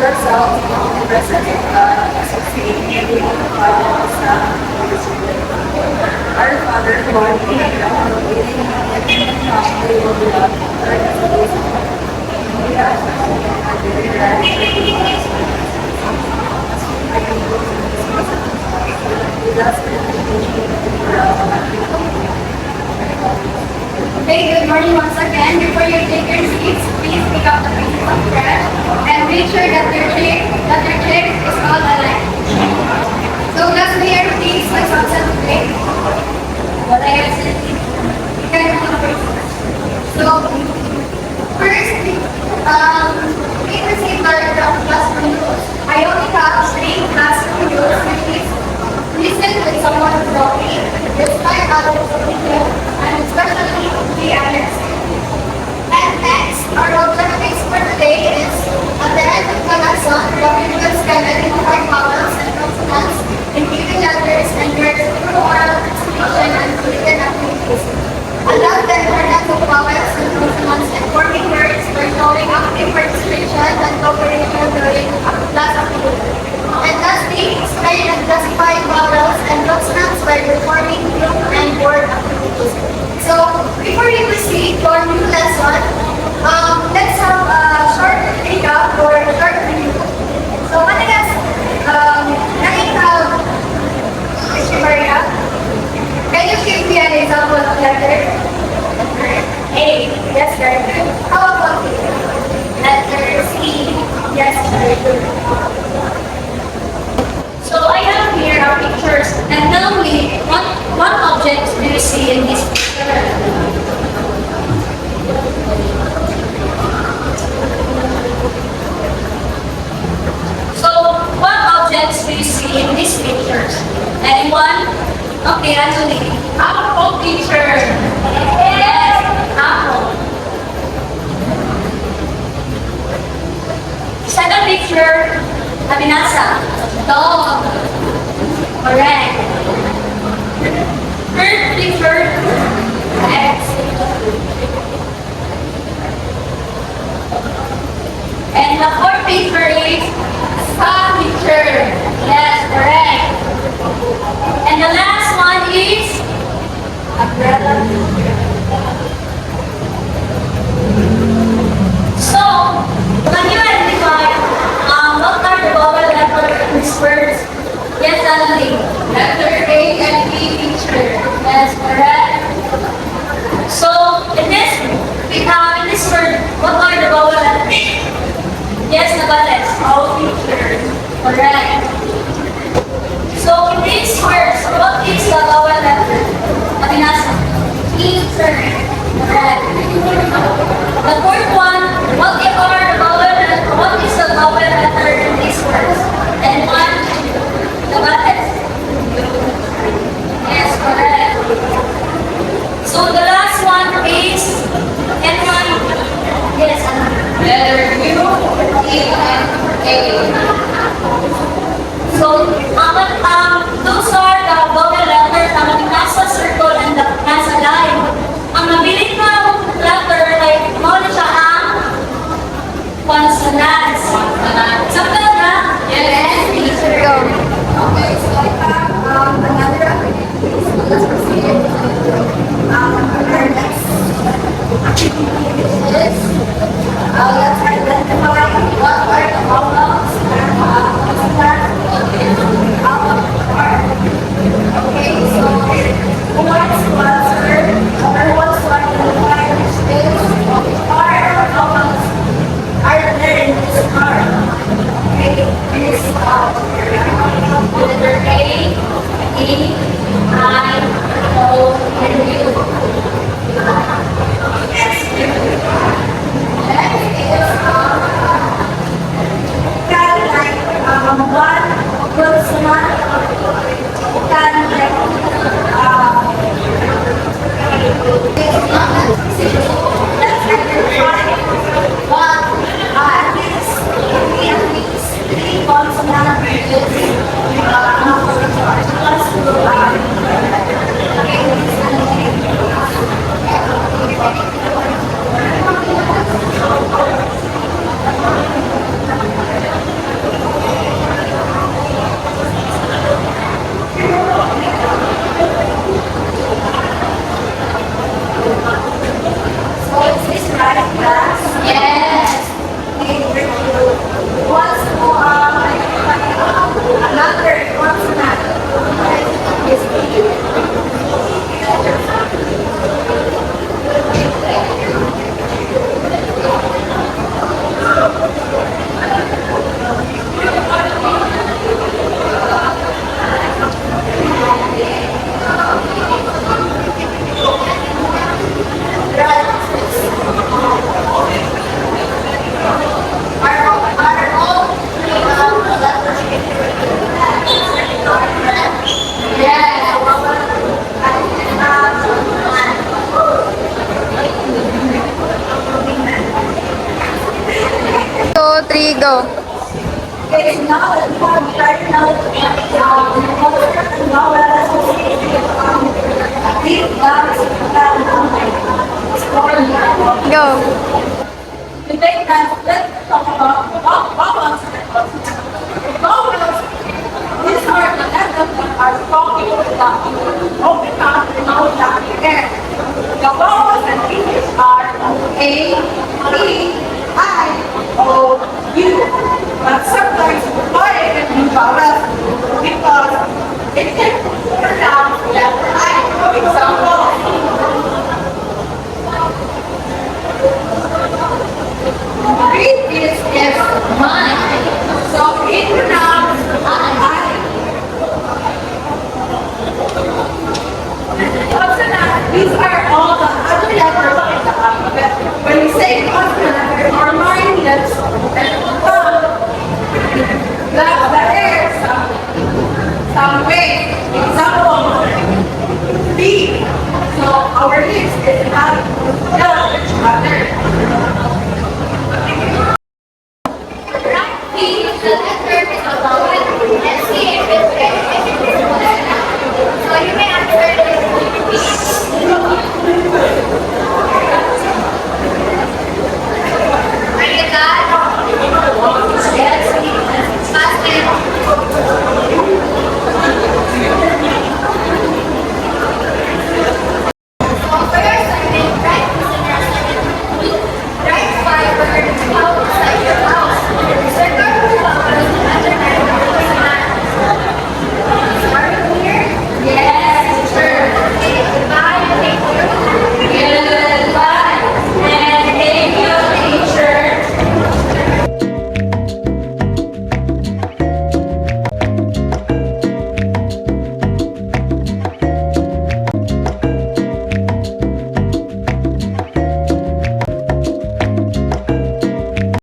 yourself in the presence of God as we sing every Father, Son, Holy Spirit. Our Father who art in heaven, hallowed be thy name. Thy kingdom come, thy will be done, on earth as it is in heaven. Give us this day our daily bread, and forgive us our trespasses, as we forgive those who trespass against us. Lead us not into temptation, but deliver us from evil. Okay, good morning once again. Before you take your seats, please pick up the pieces of bread and make sure that your chair is all aligned. So let's hear please my sunset today. What I have said. Okay, so first, we received our classroom rules. I only have 3 classroom rules, which is listen when someone is talking, respect others' opinion, and especially the others. And next, our objectives for today is, at the end of the lesson, the pupils can identify vowels and consonants in given letters and words through oral expression and written activities. Allow the importance of vowels and consonants in forming words by showing active participation and cooperation during class activity. And lastly, explain and justify vowels and consonants by performing group and board activities. So, before we proceed to our new lesson, let's have a short recap or short review. So, what I guess, Ms. Maria, can you give me an example of letter? A. Yes, very good. How about letter C? Yes, very good. So I have here our pictures, and tell me what objects do you see in this picture? So what objects do you see in these pictures? Anyone? Okay, Anthony. Apple picture. Yes, apple. Second picture, Abinasa. Dog. Correct. Third picture, X. And the fourth picture is star picture. Yes, correct. And the last one is umbrella picture. So, can you identify what are the vowel letters in these words? Yes, Annalie. Letter A and B picture. Yes, correct. So, in this word, what are the vowel letters? Yes, Nagales. All picture. Correct. So, in these words, what is the vowel letter? Abinasa. Picture. Correct. The fourth one, what are the vowel letters? What is the vowel letter in these words? And one, Nagales. Yes, correct. So the last one is N1. Yes, letter U, E, and A. So, those are the vowel letters na nasa circle and nasa line. Ang nabilit na letter ay muna siya ang consonants. Sakto na? Yes, teacher. Okay, so I have another activity. So let's proceed. Our next activity is let's identify what are the vowels and consonants in our word. Okay, so who wants to answer or who wants to identify which is are the vowels are there in this card? Okay, this letter A, E, I, O, and U. Next is kind of like one consonant, kind of like let's identify what these 3 consonants is 3, go. Okay, now that we have started now, Go. today, let's talk about vowels. Vowels, these are the letters that are spoken in the mouth and the vowels in English are A, E, I,